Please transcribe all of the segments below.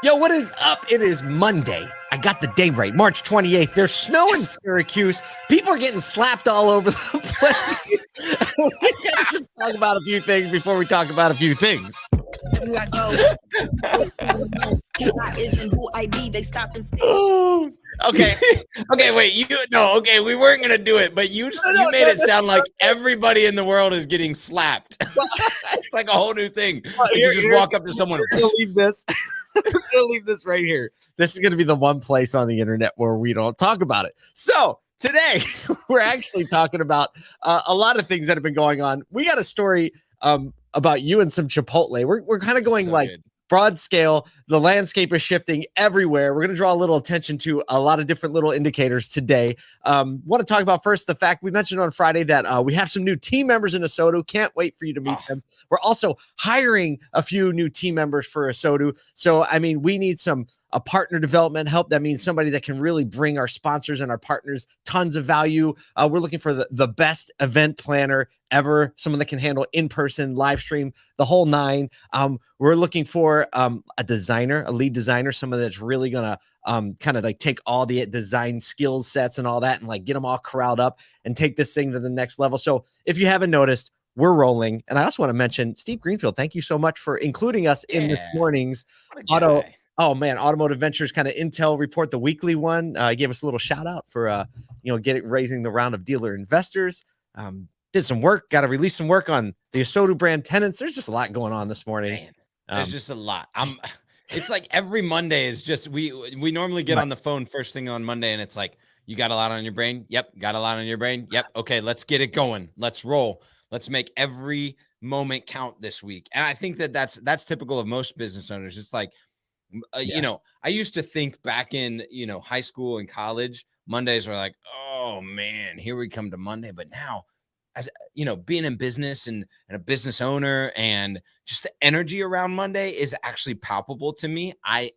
Yo, what is up? It is Monday. I got the day right. March 28th. There's snow in Syracuse. People are getting slapped all over the place. Let's just talk about a few things before we talk about a few things. Okay. Okay, wait. Okay, we weren't gonna do it, but you made it sound like everybody in the world is getting slapped. It's like a whole new thing. You just walk up to someone. We're gonna leave this. We're gonna leave this right here. This is gonna be the one place on the internet where we don't talk about it. So today we're actually talking about a lot of things that have been going on. We got a story about you and some Chipotle. We're kind of going like good. Broad scale. The landscape is shifting everywhere. We're going to draw a little attention to a lot of different little indicators today. Want to talk about first the fact we mentioned on Friday that we have some new team members in ASOTU. Can't wait for you to meet them. We're also hiring a few new team members for ASOTU. So, I mean, we need a partner development help. That means somebody that can really bring our sponsors and our partners tons of value. We're looking for the best event planner ever, someone that can handle in-person, live stream, the whole nine. We're looking for a designer, a lead designer, someone that's really gonna kind of like take all the design skill sets and all that and like get them all corralled up and take this thing to the next level. So if you haven't noticed, we're rolling. And I also want to mention Steve Greenfield. Thank you so much for including us in this morning's Automotive Ventures kind of Intel report, the weekly one. He gave us a little shout out for raising the round of dealer investors. Did some work, got to release some work on the ASOTU brand tenants. There's just a lot going on this morning. Man, there's just a lot. It's like every Monday is just, we normally get on the phone first thing on Monday and it's like, you got a lot on your brain. Yep. Got a lot on your brain. Yep. Okay. Let's get it going. Let's roll. Let's make every moment count this week. And I think that's typical of most business owners. It's like, I used to think back in, high school and college, Mondays were like, oh man, here we come to Monday. But now, as being in business and a business owner and just the energy around Monday is actually palpable to me. I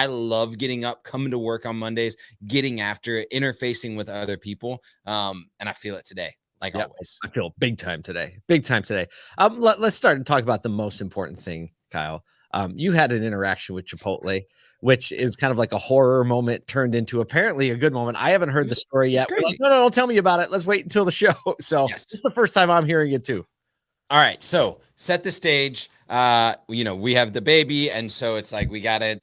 love getting up, coming to work on Mondays, getting after it, interfacing with other people. And I feel it today, like always. I feel big time today. Let's start and talk about the most important thing, Kyle. You had an interaction with Chipotle, which is kind of like a horror moment turned into apparently a good moment. I haven't heard the story yet. Like, no, tell me about it. Let's wait until the show. So It's the first time I'm hearing it too. All right. So set the stage. We have the baby. And so it's like, we got a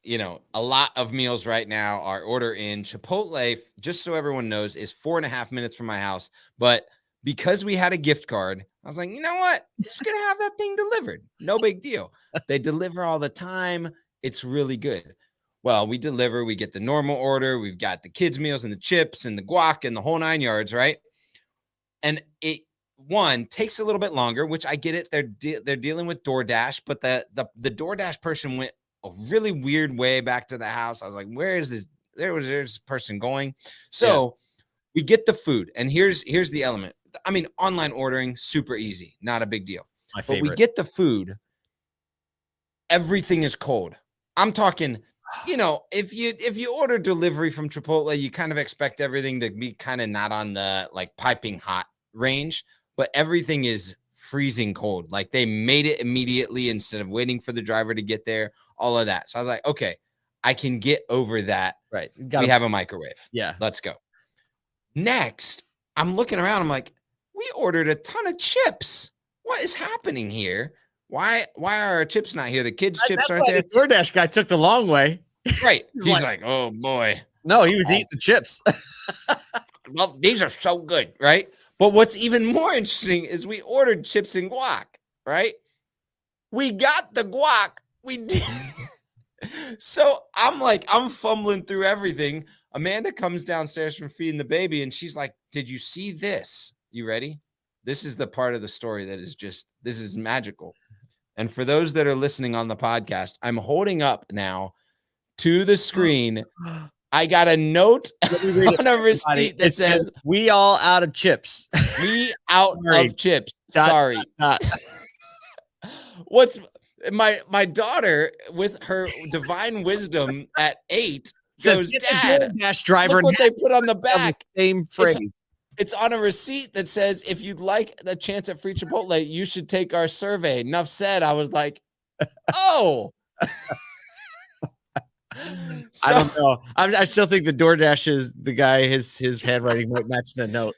lot of meals right now. Our order in Chipotle, just so everyone knows, is 4.5 minutes from my house. But because we had a gift card, I was like, you know what? I'm just going to have that thing delivered. No big deal. They deliver all the time. It's really good. Well, we deliver, we get the normal order. We've got the kids' meals and the chips and the guac and the whole 9 yards, right? And it takes a little bit longer, which I get it. They're dealing with DoorDash, but the DoorDash person went a really weird way back to the house. I was like, where is this? There's this person going. So we get the food, and here's the element. I mean, online ordering, super easy, not a big deal. But we get the food. Everything is cold. I'm talking, if you order delivery from Chipotle, you kind of expect everything to be kind of not on the like piping hot range, but everything is freezing cold. Like they made it immediately instead of waiting for the driver to get there, all of that. So I was like, okay, I can get over that. Right. We have a microwave. Yeah. Let's go. Next, I'm looking around. I'm like, we ordered a ton of chips. What is happening here? Why are our chips not here? The kids' chips aren't there. The DoorDash guy took the long way. Right. He's like, oh boy. No, he was eating the chips. Well, these are so good, right? But what's even more interesting is we ordered chips and guac, right? We got the guac. We did. So I'm fumbling through everything. Amanda comes downstairs from feeding the baby, and she's like, did you see this? You ready? This is the part of the story that is this is magical. And for those that are listening on the podcast, I'm holding up now to the screen. I got a note on a receipt that says, we all out of chips. We out of chips. Sorry. What's my daughter with her divine wisdom at 8 goes, Dad, driver, look what they put on the back. Same phrase. It's on a receipt that says, if you'd like the chance at free Chipotle, you should take our survey. Enough said. I was like, oh. So, I don't know. I still think the DoorDash is the guy. His handwriting might match the note.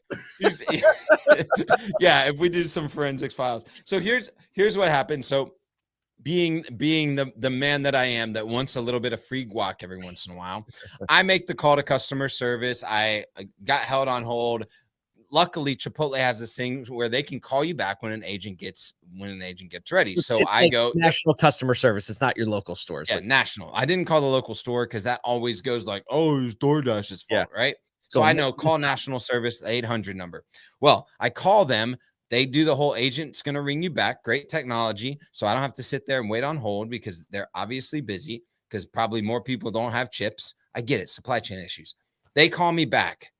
yeah, if we do some forensics files. So here's what happened. So being the man that I am that wants a little bit of free guac every once in a while, I make the call to customer service. I got held on hold. Luckily, Chipotle has this thing where they can call you back when an agent gets ready. So it's I like go national customer service. It's not your local stores. Yeah, national. I didn't call the local store because that always goes like, oh, it's DoorDash's fault, right? So I know, call national service, the 800 number. Well, I call them. They do the whole agent's going to ring you back. Great technology. So I don't have to sit there and wait on hold because they're obviously busy because probably more people don't have chips. I get it. Supply chain issues. They call me back.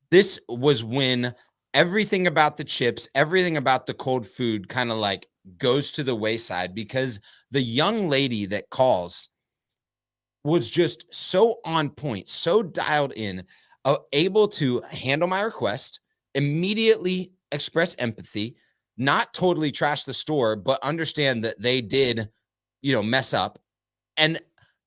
This was when everything about the chips, everything about the cold food kind of like goes to the wayside because the young lady that calls was just so on point, so dialed in, able to handle my request, immediately express empathy, not totally trash the store, but understand that they did, mess up, and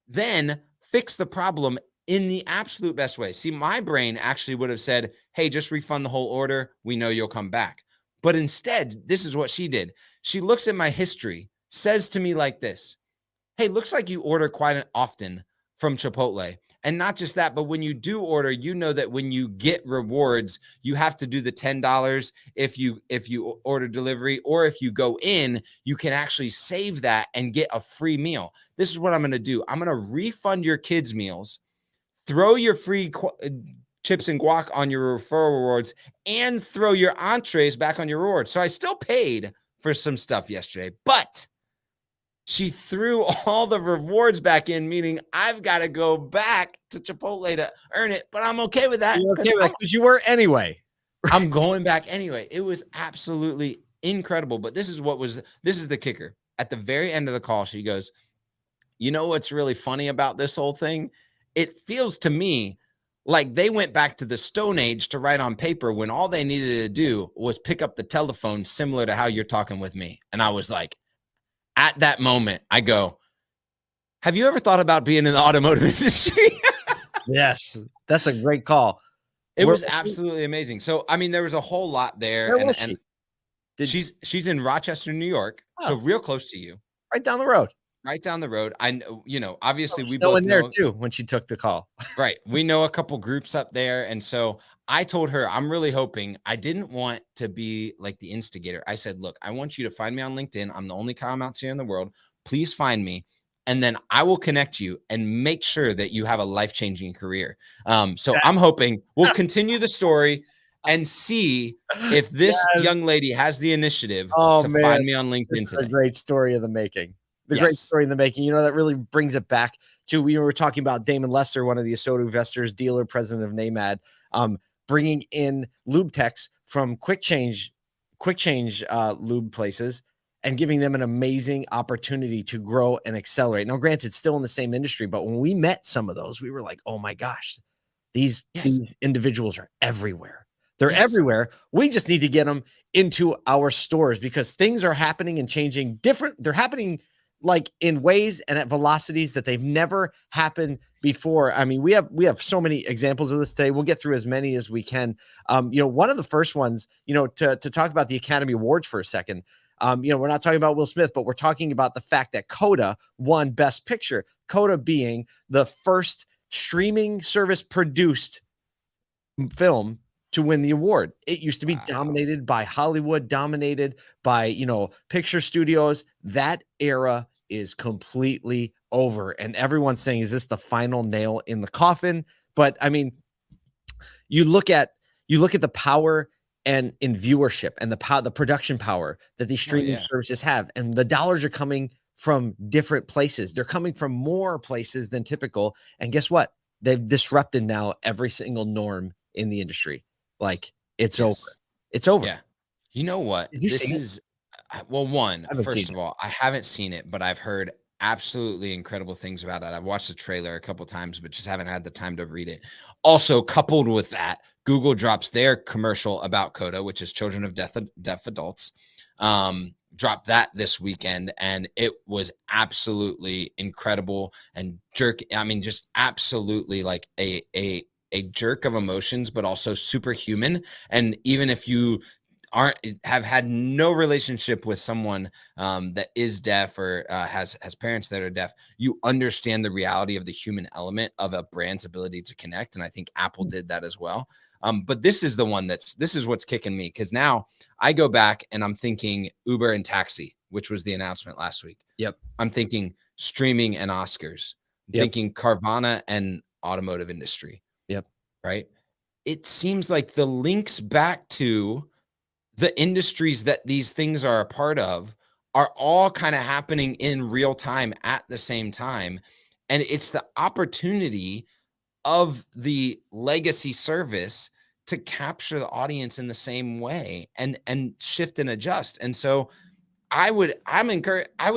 then fix the problem in the absolute best way. See, my brain actually would have said, hey, just refund the whole order. We know you'll come back. But instead, this is what she did. She looks at my history, says to me like this, hey, looks like you order quite often from Chipotle. And not just that, but when you do order, you know that when you get rewards, you have to do the $10 if you order delivery, or if you go in, you can actually save that and get a free meal. This is what I'm going to do. I'm going to refund your kids' meals, throw your free chips and guac on your referral rewards, and throw your entrees back on your rewards. So I still paid for some stuff yesterday, but she threw all the rewards back in, meaning I've got to go back to Chipotle to earn it, but I'm okay with that. Because you were anyway. I'm going back anyway. It was absolutely incredible. But this is the kicker. At the very end of the call, she goes, you know what's really funny about this whole thing? It feels to me like they went back to the Stone Age to write on paper when all they needed to do was pick up the telephone, similar to how you're talking with me. And I was like, at that moment, I go, have you ever thought about being in the automotive industry? Yes, that's a great call. It was absolutely amazing. So, I mean, there was a whole lot there. Where was she? She's in Rochester, New York. Oh. So real close to you. Right down the road. Right down the road. I know, obviously we both in there too when she took the call. Right. We know a couple groups up there. And so I told her, I'm really hoping. I didn't want to be like the instigator. I said, look, I want you to find me on LinkedIn. I'm the only comm out here in the world. Please find me. And then I will connect you and make sure that you have a life-changing career. So I'm hoping we'll continue the story and see if this young lady has the initiative to find me on LinkedIn. This is a great story of the making. Great story in the making. You know, that really brings it back to, we were talking about Damon Lester, one of the ASOTU investors, dealer, president of NAMAD, bringing in lube techs from quick change lube places and giving them an amazing opportunity to grow and accelerate. Now, granted, still in the same industry, but when we met some of those, we were like, oh my gosh, these individuals are everywhere. They're everywhere. We just need to get them into our stores because things are happening and changing different. They're happening like in ways and at velocities that they've never happened before. I mean, we have so many examples of this today. We'll get through as many as we can. One of the first ones, to talk about the Academy Awards for a second. We're not talking about Will Smith, but we're talking about the fact that CODA won Best Picture. CODA being the first streaming service produced film to win the award. It used to be dominated by Hollywood, dominated by, picture studios. That era is completely over. And everyone's saying, is this the final nail in the coffin? But I mean, you look at the power and in viewership and the production power that these streaming services have. And the dollars are coming from different places. They're coming from more places than typical. And guess what? They've disrupted now every single norm in the industry. Like it's over. It's over. Yeah. You know what? This is, well, first of all, I haven't seen it, but I've heard absolutely incredible things about it. I've watched the trailer a couple times, but just haven't had the time to read it. Also, coupled with that, Google drops their commercial about CODA, which is children of deaf adults. Dropped that this weekend, and it was absolutely incredible and just absolutely like a jerk of emotions, but also superhuman. And even if you have had no relationship with someone that is deaf or has parents that are deaf, you understand the reality of the human element of a brand's ability to connect. And I think Apple did that as well. But this is the one this is what's kicking me, because now I go back and I'm thinking Uber and taxi, which was the announcement last week. Yep. I'm thinking streaming and Oscars. I'm thinking Carvana and automotive industry. Yep. Right. It seems like the links back to the industries that these things are a part of are all kind of happening in real time at the same time. And it's the opportunity of the legacy service to capture the audience in the same way and shift and adjust. And so I would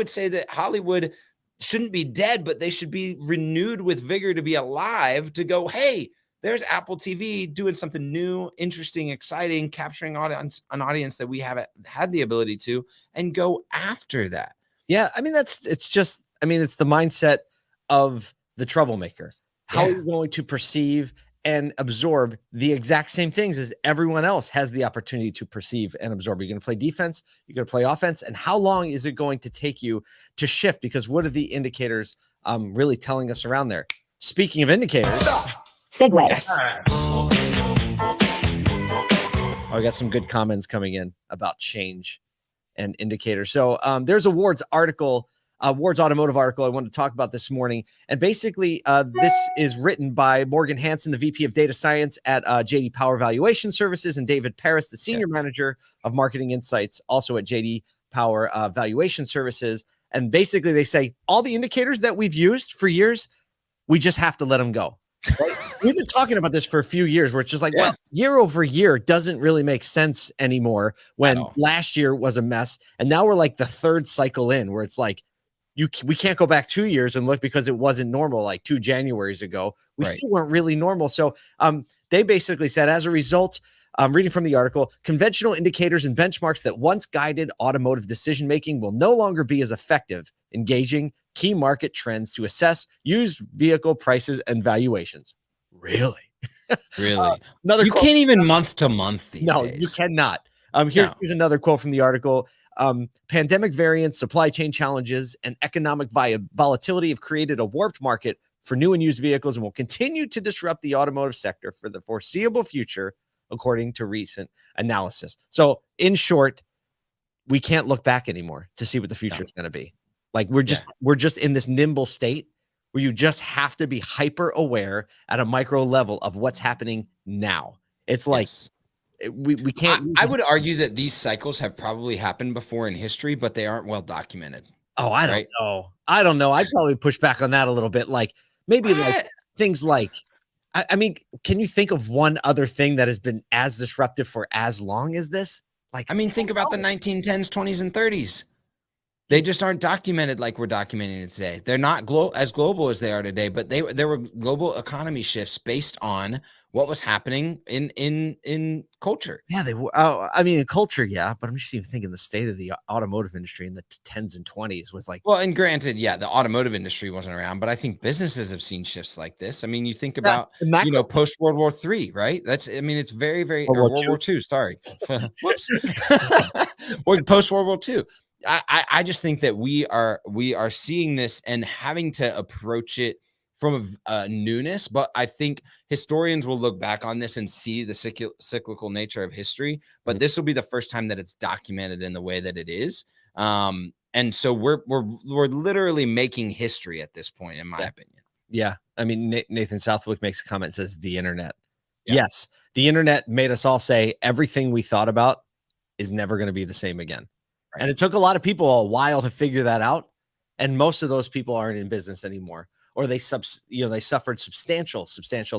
say that Hollywood shouldn't be dead, but they should be renewed with vigor to be alive, to go, hey, there's Apple TV doing something new, interesting, exciting, capturing an audience that we haven't had the ability to, and go after that. Yeah. I mean, it's the mindset of the troublemaker. How are you going to perceive and absorb the exact same things as everyone else has the opportunity to perceive and absorb? You're going to play defense, you're going to play offense, and how long is it going to take you to shift? Because what are the indicators really telling us around there? Speaking of indicators, segue. Yes. Oh, I got some good comments coming in about change and indicators. So there's a Ward's automotive article I wanted to talk about this morning. And basically, this is written by Morgan Hansen, the VP of Data Science at JD Power Valuation Services, and David Paris, the Senior Manager of Marketing Insights, also at JD Power Valuation Services. And basically, they say all the indicators that we've used for years, we just have to let them go. Right? We've been talking about this for a few years, where it's just like, well, year over year doesn't really make sense anymore, when last year was a mess. And now we're like the third cycle in, where it's like, we can't go back 2 years and look, because it wasn't normal like 2 Januaries ago. We still weren't really normal. So they basically said, as a result, I'm reading from the article, conventional indicators and benchmarks that once guided automotive decision-making will no longer be as effective in gauging key market trends to assess used vehicle prices and valuations. Really? Really? You can't even month to month these days. No, you cannot. Here's another quote from the article. Pandemic variants, supply chain challenges, and economic volatility have created a warped market for new and used vehicles and will continue to disrupt the automotive sector for the foreseeable future, according to recent analysis. So, in short, we can't look back anymore to see what the future is going to be. Like, we're just in this nimble state where you just have to be hyper aware at a micro level of what's happening now. It's like, we can't. I would argue that these cycles have probably happened before in history, but they aren't well documented. Oh, I don't know. I don't know. I'd probably push back on that a little bit. Like, maybe like things like, I mean, can you think of one other thing that has been as disruptive for as long as this? Like, I mean, think about the 1910s, 20s, and 30s. They just aren't documented like we're documenting it today. They're not as global as they are today, but there were global economy shifts based on what was happening in culture. Yeah, they were. I mean, in culture, yeah, but I'm just even thinking the state of the automotive industry in the 10s and 20s was like. Well, and granted, the automotive industry wasn't around, but I think businesses have seen shifts like this. I mean, you think about post World War III, right? It's very, very World War II. Sorry, whoops. Or post World War II. I just think that we are seeing this and having to approach it from a newness, but I think historians will look back on this and see the cyclical nature of history, but this will be the first time that it's documented in the way that it is. And so we're literally making history at this point, in my opinion. Yeah. I mean, Nathan Southwick makes a comment, says the internet. Yeah. Yes. The internet made us all say everything we thought about is never going to be the same again. Right. And it took a lot of people a while to figure that out. And most of those people aren't in business anymore, or they suffered substantial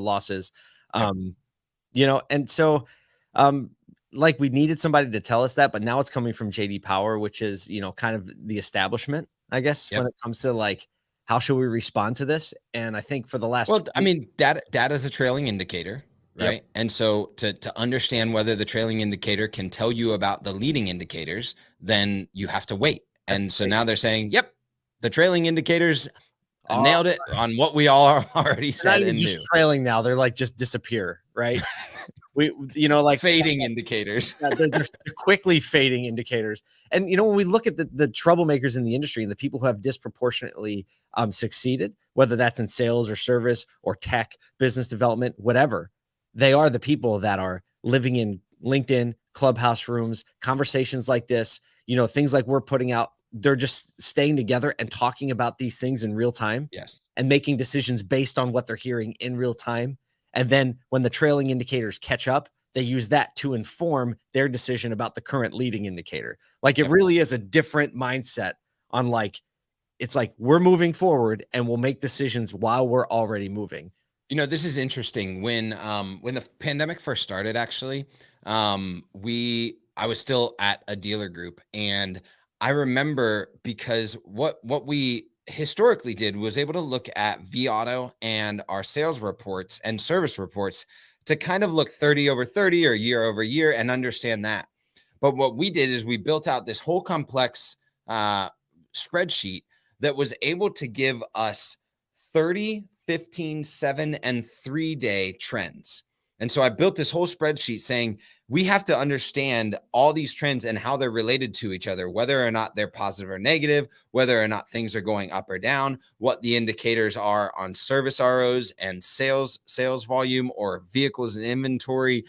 losses. And so, like, we needed somebody to tell us that, but now it's coming from JD Power, which is, kind of the establishment, I guess, when it comes to like, how should we respond to this? And I think for the last, data is a trailing indicator. right? And so to understand whether the trailing indicator can tell you about the leading indicators, then you have to wait. And so now they're saying, yep, the trailing indicators nailed it on what we all already said and knew. Trailing now, they're like just disappear, right? Like fading indicators. They're quickly fading indicators. And when we look at the troublemakers in the industry and the people who have disproportionately succeeded, whether that's in sales or service or tech, business development, whatever, they are the people that are living in LinkedIn, Clubhouse rooms, conversations like this, things like we're putting out. They're just staying together and talking about these things in real time. Yes. And making decisions based on what they're hearing in real time. And then when the trailing indicators catch up, they use that to inform their decision about the current leading indicator. Like it really is a different mindset on it's like we're moving forward and we'll make decisions while we're already moving. This is interesting. When the pandemic first started, actually, I was still at a dealer group, and I remember because what we historically did was able to look at vAuto and our sales reports and service reports to kind of look 30 over 30 or year over year and understand that. But what we did is we built out this whole complex spreadsheet that was able to give us 30, 15, 7, and 3-day trends. And so I built this whole spreadsheet saying we have to understand all these trends and how they're related to each other, whether or not they're positive or negative, whether or not things are going up or down, what the indicators are on service ROs and sales volume or vehicles and inventory,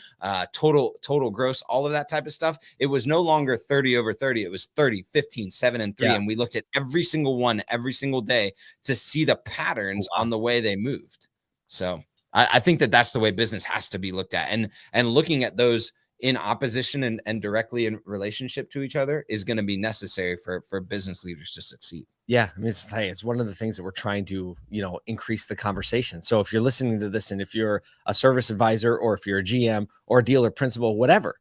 total gross, all of that type of stuff. It was no longer 30 over 30. It was 30, 15, 7, and 3. Yeah. And we looked at every single one every single day to see the patterns on the way they moved. So I think that's the way business has to be looked at, and looking at those in opposition and directly in relationship to each other is going to be necessary for business leaders to succeed. Yeah. I mean, it's one of the things that we're trying to, increase the conversation. So if you're listening to this and if you're a service advisor or if you're a GM or a dealer principal, whatever,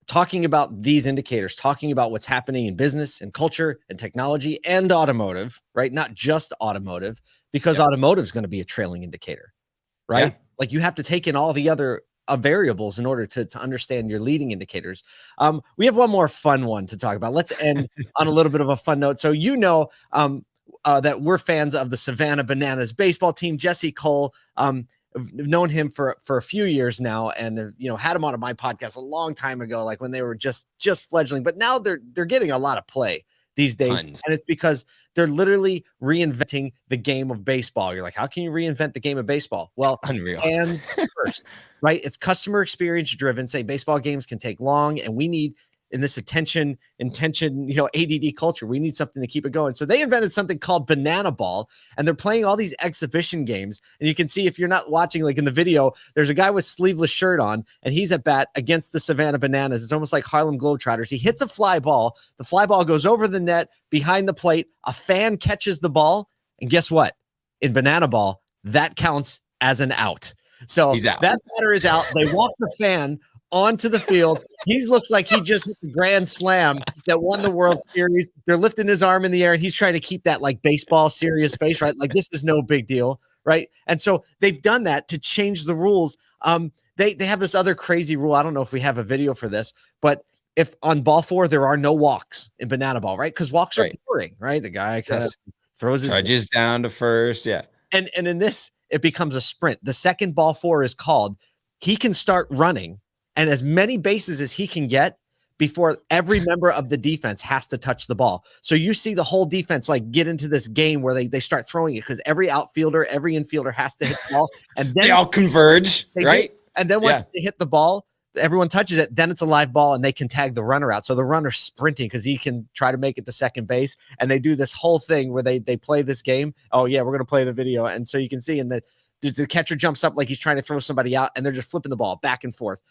talking about these indicators, talking about what's happening in business and culture and technology and automotive, right? Not just automotive, because automotive is going to be a trailing indicator. Right? Yeah. Like you have to take in all the other variables in order to understand your leading indicators. We have one more fun one to talk about. Let's end on a little bit of a fun note. So, that we're fans of the Savannah Bananas baseball team. Jesse Cole, I've known him for a few years now, and had him on my podcast a long time ago, like when they were just fledgling. But now they're getting a lot of play these days. Tons. And it's because they're literally reinventing the game of baseball. You're like, how can you reinvent the game of baseball? Well, unreal. And first, right? It's customer experience driven. Say baseball games can take long, and we need in this intention, ADD culture, we need something to keep it going. So they invented something called Banana Ball, and they're playing all these exhibition games. And you can see, if you're not watching, like in the video, there's a guy with sleeveless shirt on, and he's at bat against the Savannah Bananas. It's almost like Harlem Globetrotters. He hits a fly ball. The fly ball goes over the net behind the plate. A fan catches the ball. And guess what? In Banana Ball, that counts as an out. So that batter is out. They walk the fan onto the field. He looks like he just hit the grand slam that won the World Series. They're lifting his arm in the air, and he's trying to keep that like baseball serious face, right? Like this is no big deal, right? And so they've done that to change the rules. They have this other crazy rule. I don't know if we have a video for this, but if on ball 4 there are no walks in Banana Ball, right? Because walks are boring, right? The guy kind of throws his trudges down to first, yeah. And in this, it becomes a sprint. The second ball 4 is called. He can start running, and as many bases as he can get before every member of the defense has to touch the ball. So you see the whole defense like get into this game where they start throwing it because every outfielder, every infielder has to hit the ball. And then they all converge, right? And then when they hit the ball, everyone touches it, then it's a live ball and they can tag the runner out. So the runner's sprinting because he can try to make it to second base. And they do this whole thing where they play this game. Oh yeah, we're going to play the video. And so you can see in the catcher jumps up like he's trying to throw somebody out, and they're just flipping the ball back and forth,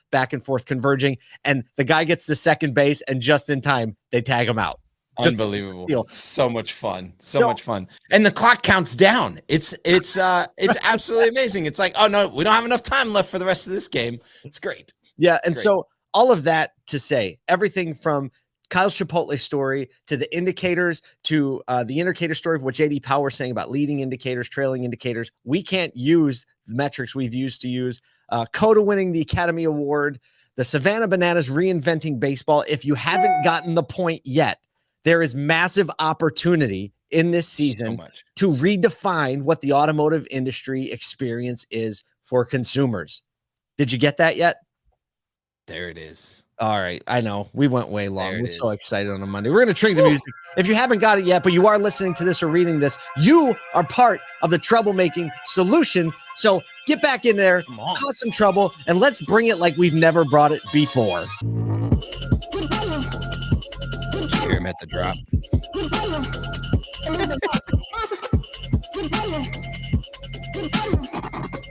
converging. And the guy gets to second base, and just in time, they tag him out. Unbelievable. So much fun. So much fun. And the clock counts down. It's absolutely amazing. It's like, oh no, we don't have enough time left for the rest of this game. It's great. Yeah. And so all of that to say, everything from Kyle's Chipotle story to the indicators to the indicator story of what JD Power is saying about leading indicators, trailing indicators. We can't use the metrics we've used to use CODA winning the Academy Award, the Savannah Bananas reinventing baseball. If you haven't gotten the point yet, there is massive opportunity in this season to redefine what the automotive industry experience is for consumers. Did you get that yet? There it is. All right. I know we went way long. We're so excited on a Monday. We're going to trigger the music. If you haven't got it yet, but you are listening to this or reading this, you are part of the troublemaking solution. So get back in there, cause some trouble, and let's bring it like we've never brought it before. Hear him at the drop.